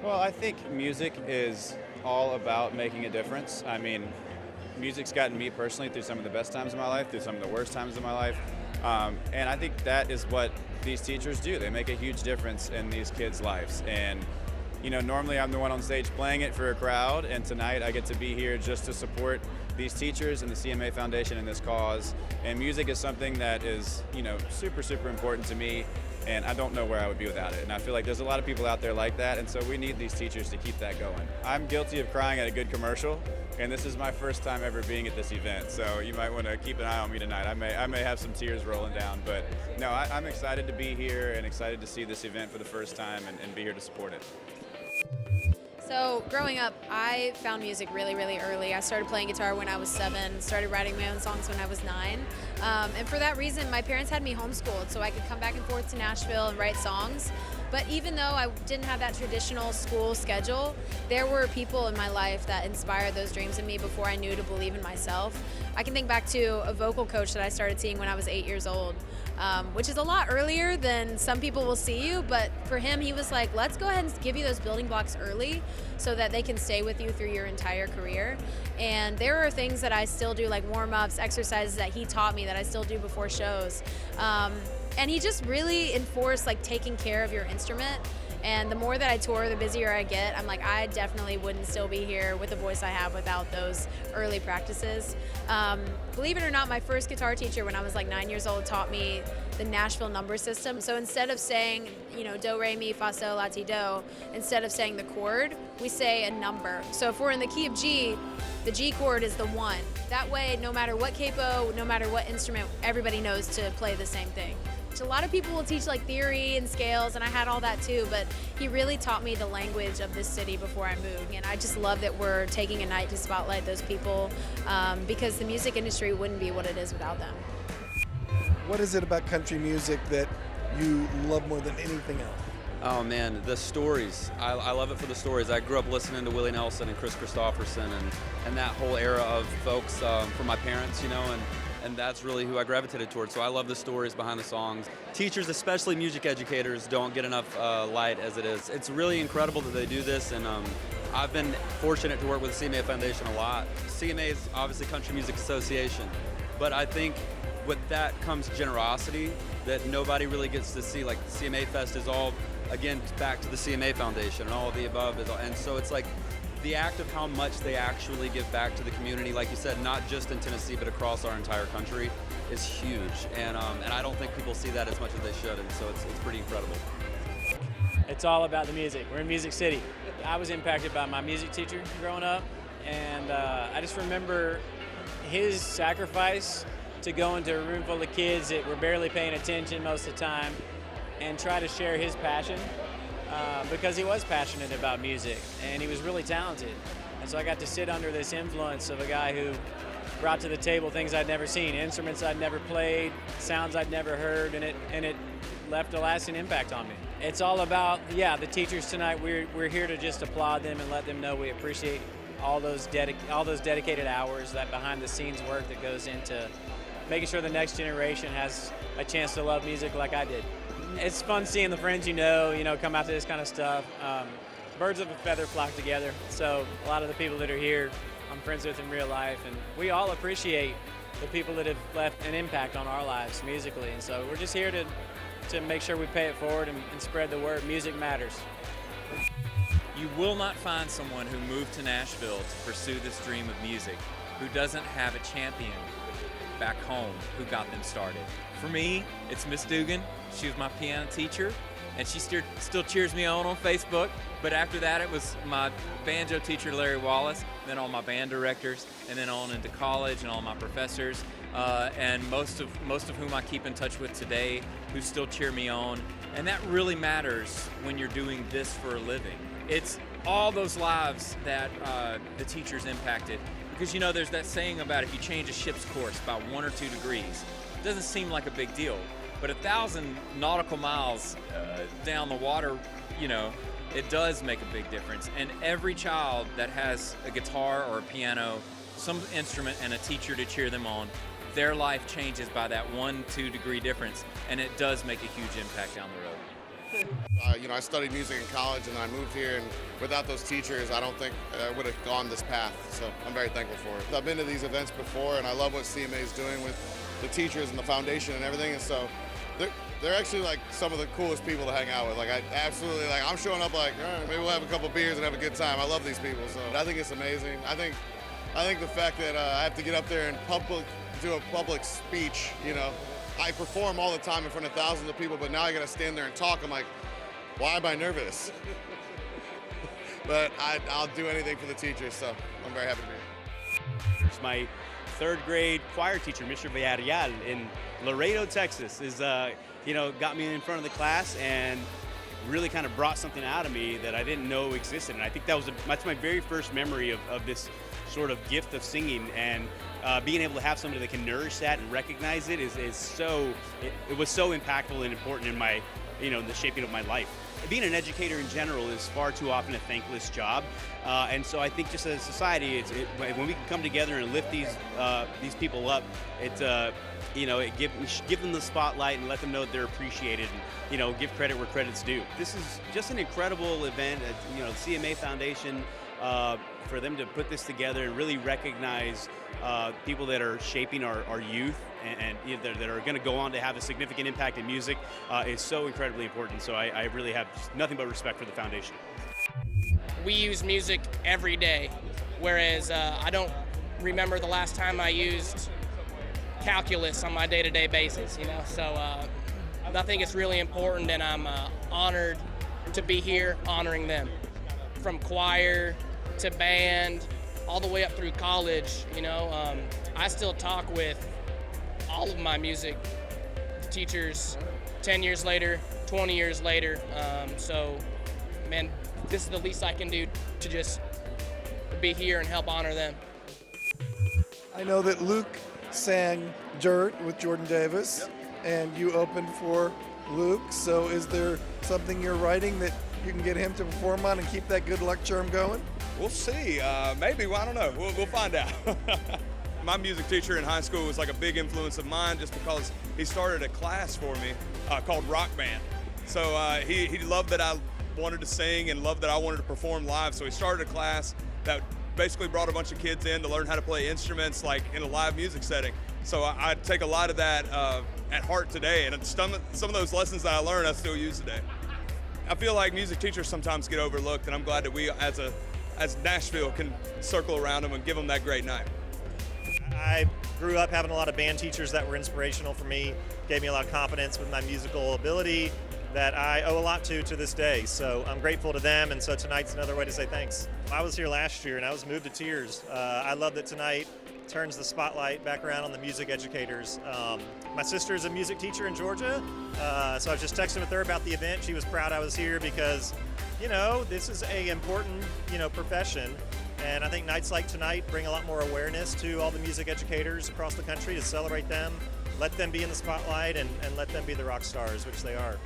Well, I think music is all about making a difference. I mean, music's gotten me personally through some of the best times of my life, through some of the worst times of my life. And I think that is what these teachers do. They make a huge difference in these kids' lives. And, you know, normally I'm the one on stage playing it for a crowd, and tonight I get to be here just to support these teachers and the CMA Foundation in this cause. And music is something that is, you know, super, super important to me. And I don't know where I would be without it. And I feel like there's a lot of people out there like that, and so we need these teachers to keep that going. I'm guilty of crying at a good commercial, and this is my first time ever being at this event, so you might want to keep an eye on me tonight. I may have some tears rolling down, but no, I'm excited to be here and excited to see this event for the first time and be here to support it. So growing up, I found music really, really early. I started playing guitar when I was 7, started writing my own songs when I was 9. And for that reason, my parents had me homeschooled so I could come back and forth to Nashville and write songs. But even though I didn't have that traditional school schedule, there were people in my life that inspired those dreams in me before I knew to believe in myself. I can think back to a vocal coach that I started seeing when I was 8 years old, which is a lot earlier than some people will see you, but for him, he was like, let's go ahead and give you those building blocks early so that they can stay with you through your entire career. And there are things that I still do, like warm-ups, exercises that he taught me that I still do before shows. And he just really enforced like taking care of your instrument. And the more that I tour, the busier I get. I'm like, I definitely wouldn't still be here with the voice I have without those early practices. Believe it or not, my first guitar teacher when I was like 9 years old taught me the Nashville number system. So instead of saying, you know, do, re, mi, fa, sol, la, ti, do, instead of saying the chord, we say a number. So if we're in the key of G, the G chord is the 1. That way, no matter what capo, no matter what instrument, everybody knows to play the same thing. A lot of people will teach like theory and scales, and I had all that too, but he really taught me the language of this city before I moved. And I just love that we're taking a night to spotlight those people because the music industry wouldn't be what it is without them. What is it about country music that you love more than anything else? Oh man, the stories. I love it for the stories. I grew up listening to Willie Nelson and Chris Christopherson and that whole era of folks from my parents, you know, and that's really who I gravitated towards. So I love the stories behind the songs. Teachers, especially music educators, don't get enough light as it is. It's really incredible that they do this, and I've been fortunate to work with the CMA Foundation a lot. CMA is obviously Country Music Association, but I think with that comes generosity that nobody really gets to see. Like the CMA Fest is all, again, back to the CMA Foundation and all of the above. And so it's like the act of how much they actually give back to the community, like you said, not just in Tennessee, but across our entire country, is huge. And I don't think people see that as much as they should, and so it's pretty incredible. It's all about the music. We're in Music City. I was impacted by my music teacher growing up, and I just remember his sacrifice to go into a room full of kids that were barely paying attention most of the time and try to share his passion. Because he was passionate about music and he was really talented. And so I got to sit under this influence of a guy who brought to the table things I'd never seen, instruments I'd never played, sounds I'd never heard, and it left a lasting impact on me. It's all about, the teachers tonight. We're here to just applaud them and let them know we appreciate all those dedicated hours, that behind the scenes work that goes into making sure the next generation has a chance to love music like I did. It's fun seeing the friends you know, come out to this kind of stuff. Birds of a feather flock together. So a lot of the people that are here, I'm friends with in real life, and we all appreciate the people that have left an impact on our lives musically. And so we're just here to make sure we pay it forward and spread the word. Music matters. You will not find someone who moved to Nashville to pursue this dream of music who doesn't have a champion back home who got them started. For me, it's Miss Dugan. She was my piano teacher, and she still cheers me on Facebook. But after that, it was my banjo teacher, Larry Wallace, then all my band directors, and then on into college and all my professors, and most of whom I keep in touch with today, who still cheer me on. And that really matters when you're doing this for a living. It's all those lives that the teachers impacted. Because, you know, there's that saying about if you change a ship's course by 1 or 2 degrees, it doesn't seem like a big deal. But 1,000 nautical miles down the water, you know, it does make a big difference. And every child that has a guitar or a piano, some instrument, and a teacher to cheer them on, their life changes by that 1-2 degree difference. And it does make a huge impact down the road. I studied music in college and I moved here, and without those teachers, I don't think I would have gone this path. So I'm very thankful for it. I've been to these events before, and I love what CMA is doing with the teachers and the foundation and everything. And so they're actually like some of the coolest people to hang out with. Like I'm showing up like, all right, maybe we'll have a couple beers and have a good time. I love these people, so I think it's amazing. I think the fact that I have to get up there and do a public speech, I perform all the time in front of thousands of people, but now I got to stand there and talk. I'm like, why am I nervous? But I'll do anything for the teachers, so I'm very happy to be here. It's my third grade choir teacher, Mr. Villarreal, in Laredo, Texas, got me in front of the class and really kind of brought something out of me that I didn't know existed. And I think that's my very first memory of this sort of gift of singing, and being able to have somebody that can nourish that and recognize it it was so impactful and important in my, the shaping of my life. Being an educator in general is far too often a thankless job, and so I think just as a society, when we can come together and lift these people up, give them the spotlight and let them know that they're appreciated, and give credit where credit's due. This is just an incredible event, the CMA Foundation, for them to put this together and really recognize people that are shaping our youth and that are going to go on to have a significant impact in music is so incredibly important. So I really have nothing but respect for the foundation. We use music every day, whereas I don't remember the last time I used calculus on my day-to-day basis, So I think it's really important, and I'm honored to be here honoring them. From choir to band, all the way up through college, I still talk with all of my music teachers 10 years later, 20 years later. So, man, this is the least I can do to just be here and help honor them. I know that Luke sang Dirt with Jordan Davis, and you opened for Luke. So is there something you're writing that you can get him to perform on and keep that good luck charm going? We'll see. Maybe. I don't know. We'll find out. My music teacher in high school was like a big influence of mine, just because he started a class for me called Rock Band. So he loved that I wanted to sing and loved that I wanted to perform live. So he started a class that basically brought a bunch of kids in to learn how to play instruments like in a live music setting. So I take a lot of that at heart today, and some of those lessons that I learned I still use today. I feel like music teachers sometimes get overlooked, and I'm glad that we as Nashville can circle around them and give them that great night. I grew up having a lot of band teachers that were inspirational for me, gave me a lot of confidence with my musical ability that I owe a lot to this day. So I'm grateful to them, and so tonight's another way to say thanks. I was here last year and I was moved to tears. I love that tonight turns the spotlight back around on the music educators. My sister is a music teacher in Georgia, so I was just texting with her about the event. She was proud I was here because, this is a important, profession. And I think nights like tonight bring a lot more awareness to all the music educators across the country to celebrate them, let them be in the spotlight, and let them be the rock stars, which they are.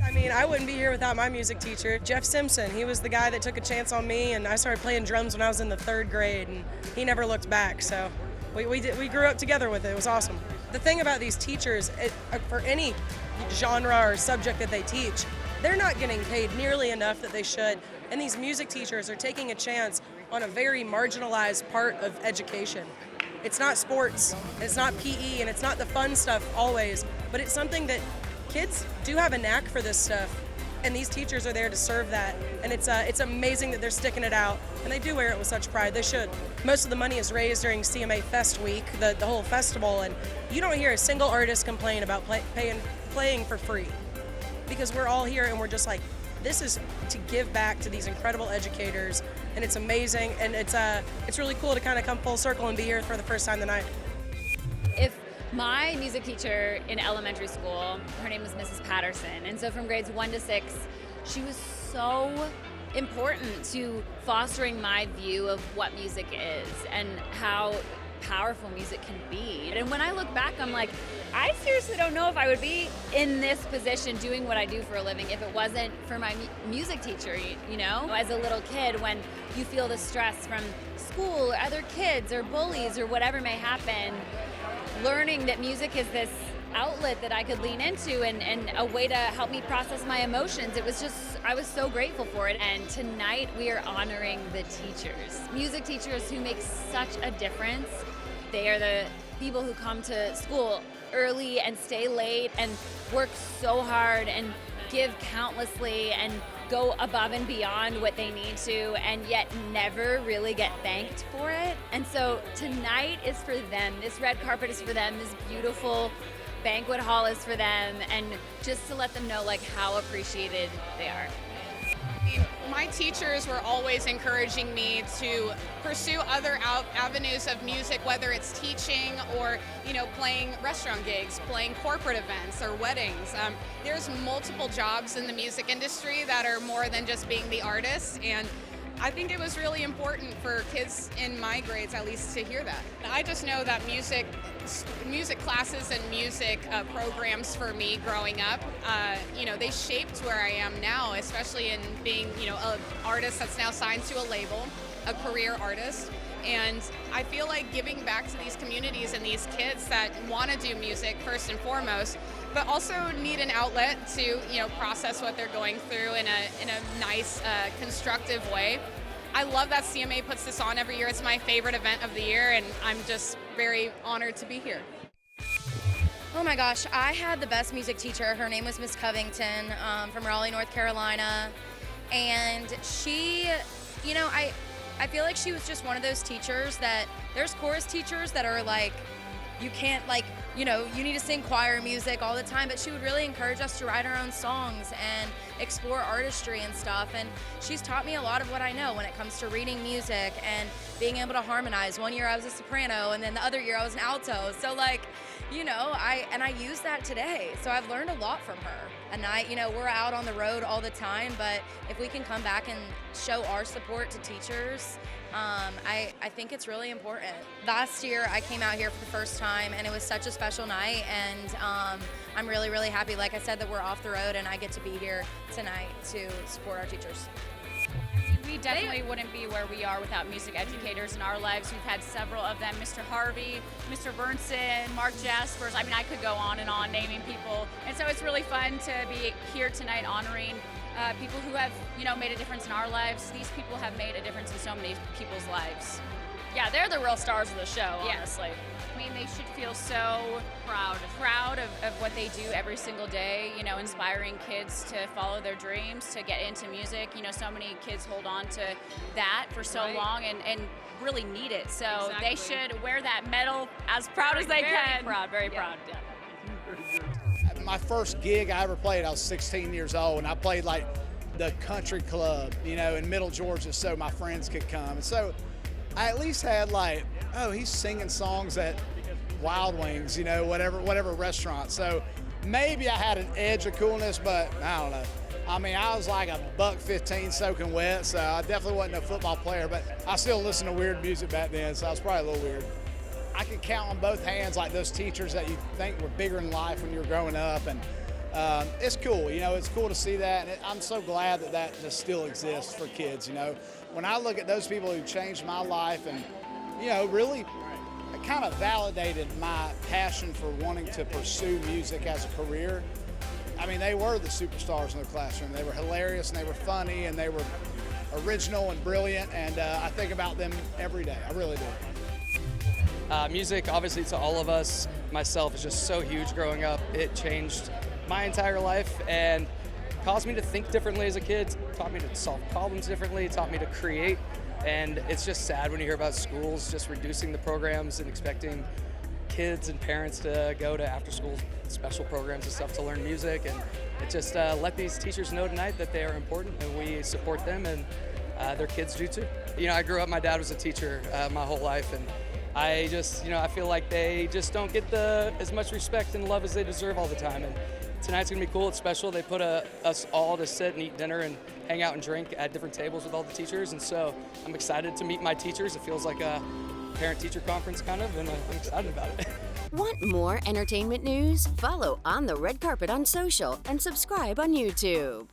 I mean, I wouldn't be here without my music teacher, Jeff Simpson. He was the guy that took a chance on me, and I started playing drums when I was in the third grade, and he never looked back. So we grew up together with it. It was awesome. The thing about these teachers, for any genre or subject that they teach, they're not getting paid nearly enough that they should. And these music teachers are taking a chance on a very marginalized part of education. It's not sports, it's not PE, and it's not the fun stuff always, but it's something that kids do have a knack for this stuff, and these teachers are there to serve that. And it's amazing that they're sticking it out, and they do wear it with such pride. They should. Most of the money is raised during CMA Fest Week, the whole festival, and you don't hear a single artist complain about playing for free, because we're all here and we're just like, this is to give back to these incredible educators, and it's amazing, and it's really cool to kind of come full circle and be here for the first time tonight. If my music teacher in elementary school, her name was Mrs. Patterson, and so from grades 1 to 6, she was so important to fostering my view of what music is and how powerful music can be. And when I look back, I'm like, I seriously don't know if I would be in this position doing what I do for a living if it wasn't for my music teacher, As a little kid, when you feel the stress from school or other kids or bullies or whatever may happen, learning that music is this outlet that I could lean into and a way to help me process my emotions. It was just, I was so grateful for it. And tonight we are honoring the teachers, music teachers who make such a difference. They are the people who come to school early and stay late and work so hard and give countlessly and go above and beyond what they need to, and yet never really get thanked for it. And so tonight is for them. This red carpet is for them. This beautiful banquet hall is for them, and just to let them know like how appreciated they are. My teachers were always encouraging me to pursue other avenues of music, whether it's teaching or, playing restaurant gigs, playing corporate events or weddings. There's multiple jobs in the music industry that are more than just being the artist, and I think it was really important for kids in my grades, at least, to hear that. I just know that music classes and music programs for me growing up, they shaped where I am now, especially in being, an artist that's now signed to a label, a career artist. And I feel like giving back to these communities and these kids that want to do music first and foremost, but also need an outlet to, process what they're going through in a nice, constructive way. I love that CMA puts this on every year. It's my favorite event of the year, and I'm just very honored to be here. Oh my gosh, I had the best music teacher. Her name was Miss Covington from Raleigh, North Carolina. And she, I feel like she was just one of those teachers that, there's chorus teachers that are like, you can't you need to sing choir music all the time, but she would really encourage us to write our own songs and explore artistry and stuff. And she's taught me a lot of what I know when it comes to reading music and being able to harmonize. One year I was a soprano, and then the other year I was an alto. So I use that today. So I've learned a lot from her. And we're out on the road all the time, but if we can come back and show our support to teachers, I think it's really important. Last year I came out here for the first time, and it was such a special night, and I'm really, really happy, like I said, that we're off the road and I get to be here tonight to support our teachers. We definitely wouldn't be where we are without music educators in our lives. We've had several of them, Mr. Harvey, Mr. Burnson, Mark Jaspers. I mean, I could go on and on naming people. And so it's really fun to be here tonight honoring people who have, made a difference in our lives. These people have made a difference in so many people's lives. Yeah, they're the real stars of the show, honestly. I mean, they should feel so proud of what they do every single day, inspiring kids to follow their dreams, to get into music. So many kids hold on to that for so long and really need it. So they should wear that medal as proud as they can. Very proud. Yeah. My first gig I ever played, I was 16 years old, and I played like the country club, in Middle Georgia, so my friends could come. And so I at least had he's singing songs at Wild Wings, whatever restaurant. So maybe I had an edge of coolness, but I don't know. I mean, I was like $1.15 soaking wet, so I definitely wasn't a football player, but I still listened to weird music back then, so I was probably a little weird. I could count on both hands like those teachers that you think were bigger in life when you were growing up, and it's cool. It's cool to see that, and I'm so glad that just still exists for kids. When I look at those people who changed my life and really kind of validated my passion for wanting to pursue music as a career. I mean, they were the superstars in the classroom. They were hilarious, and they were funny, and they were original and brilliant, and I think about them every day. I really do. Music, obviously, to all of us, myself, is just so huge growing up. It changed my entire life and caused me to think differently as a kid, taught me to solve problems differently, taught me to create. And it's just sad when you hear about schools just reducing the programs and expecting kids and parents to go to after-school special programs and stuff to learn music. And it just let these teachers know tonight that they are important, and we support them, and their kids do too. I grew up, my dad was a teacher my whole life, and I just, I feel like they just don't get as much respect and love as they deserve all the time. And tonight's gonna be cool. It's special. They put us all to sit and eat dinner and hang out and drink at different tables with all the teachers. And so I'm excited to meet my teachers. It feels like a parent-teacher conference kind of, and I'm excited about it. Want more entertainment news? Follow On the Red Carpet on social and subscribe on YouTube.